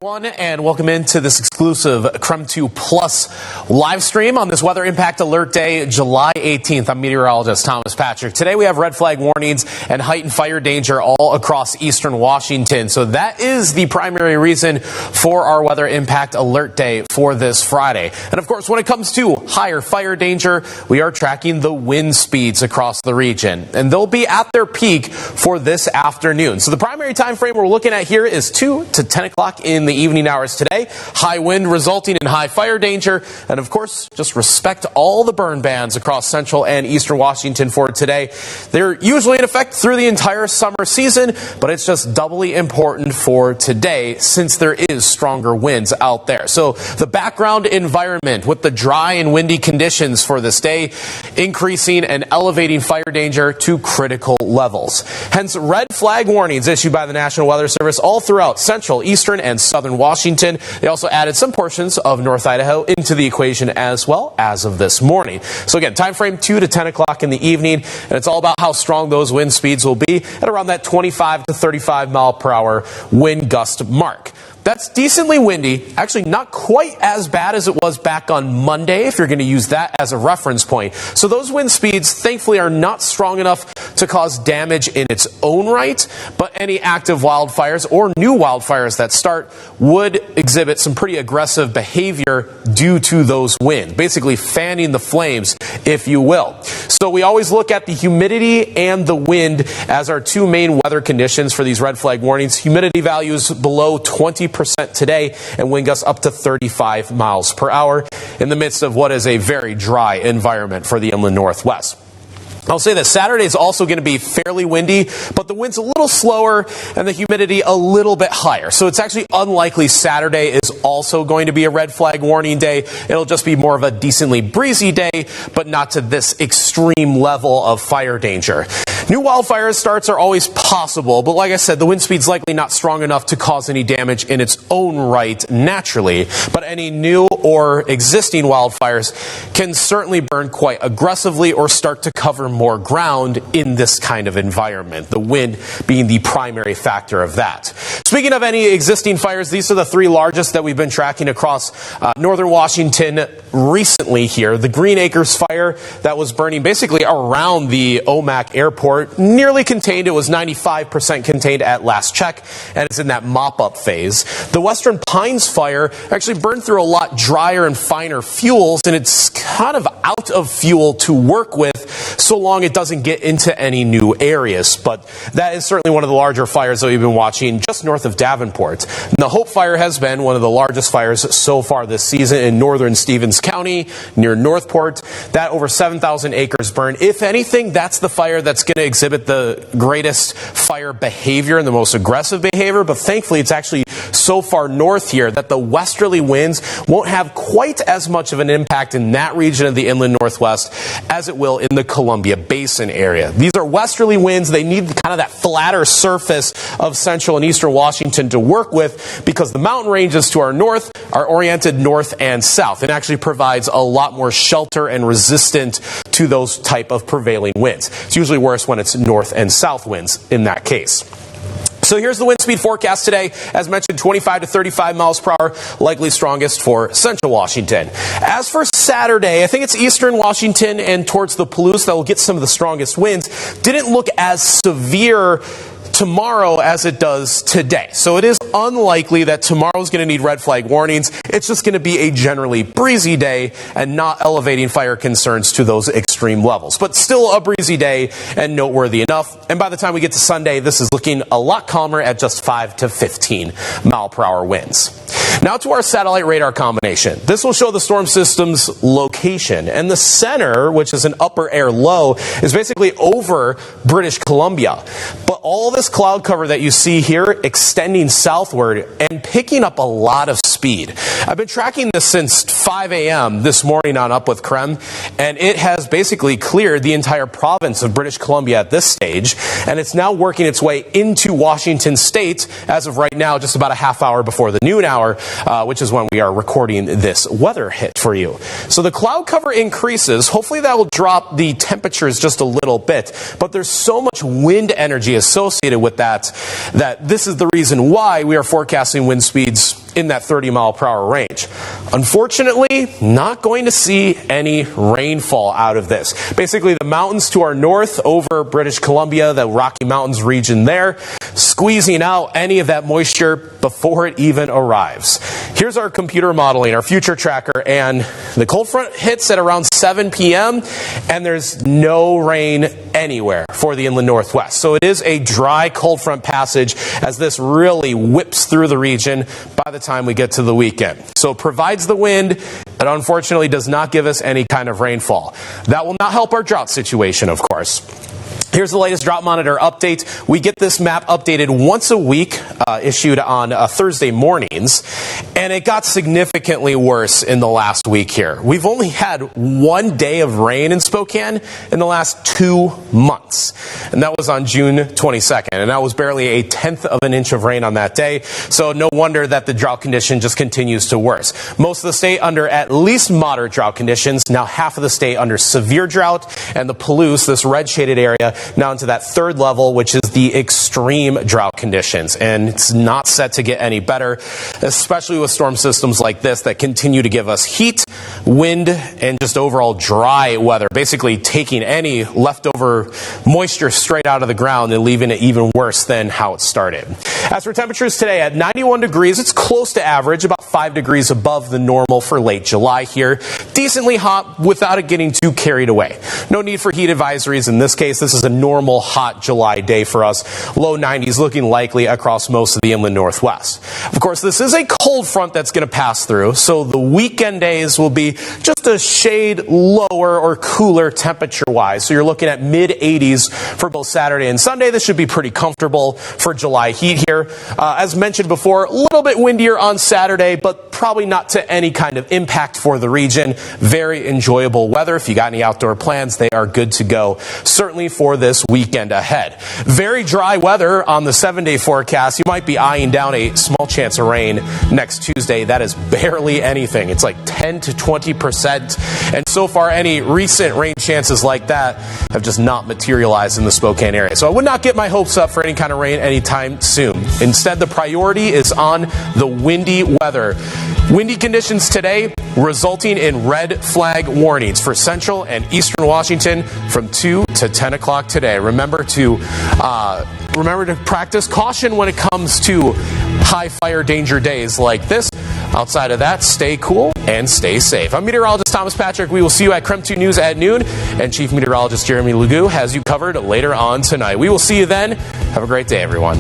And welcome into this exclusive KREM 2 Plus live stream on this Weather Impact Alert Day, July 18th. I'm meteorologist Thomas Patrick. Today we have red flag warnings and heightened fire danger all across eastern Washington. So that is the primary reason for our Weather Impact Alert Day for this Friday. And of course, when it comes to higher fire danger, we are tracking the wind speeds across the region. And they'll be at their peak for this afternoon. So the primary time frame we're looking at here is 2 to 10 o'clock in the evening hours today. High wind resulting in high fire danger. And of course, just respect all the burn bans across central and eastern Washington for today. They're usually in effect through the entire summer season, but it's just doubly important for today since there is stronger winds out there. So the background environment with the dry and windy conditions for this day, increasing and elevating fire danger to critical levels. Hence, red flag warnings issued by the National Weather Service all throughout central, eastern, and southern Washington. They also added some portions of North Idaho into the equation as well as of this morning. So again, time frame 2 to 10 o'clock in the evening, and it's all about how strong those wind speeds will be at around that 25 to 35 mile per hour wind gust mark. That's decently windy, actually not quite as bad as it was back on Monday, if you're going to use that as a reference point. So those wind speeds, thankfully, are not strong enough to cause damage in its own right, but any active wildfires or new wildfires that start would exhibit some pretty aggressive behavior due to those winds, basically fanning the flames, if you will. So we always look at the humidity and the wind as our two main weather conditions for these red flag warnings. Humidity values below 20% today and wind gusts up to 35 miles per hour in the midst of what is a very dry environment for the inland Northwest. I'll say that Saturday is also going to be fairly windy, but the wind's a little slower and the humidity a little bit higher. So it's actually unlikely Saturday is also going to be a red flag warning day. It'll just be more of a decently breezy day, but not to this extreme level of fire danger. New wildfire starts are always possible, but like I said, the wind speed's likely not strong enough to cause any damage in its own right naturally. But any new or existing wildfires can certainly burn quite aggressively or start to cover more ground in this kind of environment, the wind being the primary factor of that. Speaking of any existing fires, these are the three largest that we've been tracking across northern Washington recently here. The Green Acres fire that was burning basically around the Omak airport, nearly contained. It was 95% contained at last check, and it's in that mop-up phase. The Western Pines fire actually burned through a lot drier and finer fuels, and it's kind of out of fuel to work with so long it doesn't get into any new areas. But that is certainly one of the larger fires that we've been watching just north of Davenport. And the Hope fire has been one of the largest fires so far this season in northern Stevens County near Northport. That over 7,000 acres burned. If anything, that's the fire that's going to exhibit the greatest fire behavior and the most aggressive behavior. But thankfully, it's actually so far north here that the westerly winds won't have quite as much of an impact in that region of the inland Northwest as it will in the Columbia Basin area. These are westerly winds. They need kind of that flatter surface of central and eastern Washington to work with because the mountain ranges to our north are oriented north and south and actually provides a lot more shelter and resistant to those type of prevailing winds. It's usually worse when it's north and south winds in that case. So here's the wind speed forecast today. As mentioned, 25 to 35 miles per hour, likely strongest for central Washington. As for Saturday, I think it's eastern Washington and towards the Palouse that will get some of the strongest winds. Didn't look as severe tomorrow as it does today. So it is unlikely that tomorrow is going to need red flag warnings. It's just going to be a generally breezy day and not elevating fire concerns to those extreme levels. But still a breezy day and noteworthy enough. And by the time we get to Sunday, this is looking a lot calmer at just 5 to 15 mile per hour winds. Now to our satellite radar combination. This will show the storm system's location. And the center, which is an upper air low, is basically over British Columbia. But all this cloud cover that you see here extending southward and picking up a lot of speed. I've been tracking this since 5 a.m. this morning on Up with KREM, and it has basically cleared the entire province of British Columbia at this stage, and it's now working its way into Washington state as of right now, just about a half hour before the noon hour, which is when we are recording this weather hit for you. So the cloud cover increases. Hopefully that will drop the temperatures just a little bit, but there's so much wind energy associated with that this is the reason why we are forecasting wind speeds in that 30-mile-per-hour range. Unfortunately, not going to see any rainfall out of this. Basically, the mountains to our north over British Columbia, the Rocky Mountains region there, squeezing out any of that moisture before it even arrives. Here's our computer modeling, our future tracker, and the cold front hits at around 7 p.m., and there's no rain anywhere for the inland northwest. So it is a dry cold front passage as this really whips through the region by the time we get to the weekend. So it provides the wind. It unfortunately does not give us any kind of rainfall. That will not help our drought situation, of course. Here's the latest drought monitor update. We get this map updated once a week, issued on Thursday mornings, and it got significantly worse in the last week here. We've only had 1 day of rain in Spokane in the last 2 months, and that was on June 22nd, and that was barely a tenth of an inch of rain on that day, so no wonder that the drought condition just continues to worse. Most of the state under at least moderate drought conditions, now half of the state under severe drought, and the Palouse, this red shaded area, now into that third level, which is the extreme drought conditions. And it's not set to get any better, especially with storm systems like this that continue to give us heat, wind, and just overall dry weather, basically taking any leftover moisture straight out of the ground and leaving it even worse than how it started. As for temperatures today, at 91 degrees, it's close to average, about 5 degrees above the normal for late July here. Decently hot without it getting too carried away. No need for heat advisories in this case. This is a normal hot July day for us. Low 90s looking likely across most of the inland northwest. Of course, this is a cold front that's going to pass through, so the weekend days will be just a shade lower or cooler temperature-wise. So you're looking at mid-80s for both Saturday and Sunday. This should be pretty comfortable for July heat here. As mentioned before, a little bit windier on Saturday, but probably not to any kind of impact for the region. Very enjoyable weather. If you got any outdoor plans, they are good to go, certainly for this weekend ahead. Very dry weather on the 7-day forecast. You might be eyeing down a small chance of rain next Tuesday. That is barely anything. It's like 10 to 20%. And so far, any recent rain chances like that have just not materialized in the Spokane area. So I would not get my hopes up for any kind of rain anytime soon. Instead, the priority is on the windy weather. Windy conditions today resulting in red flag warnings for central and eastern Washington from 2 to 10 o'clock today. Remember to practice caution when it comes to high fire danger days like this. Outside of that, stay cool and stay safe. I'm meteorologist Thomas Patrick. We will see you at KREM 2 News at noon, and Chief Meteorologist Jeremy Lugu has you covered later on tonight. We will see you then. Have a great day, everyone.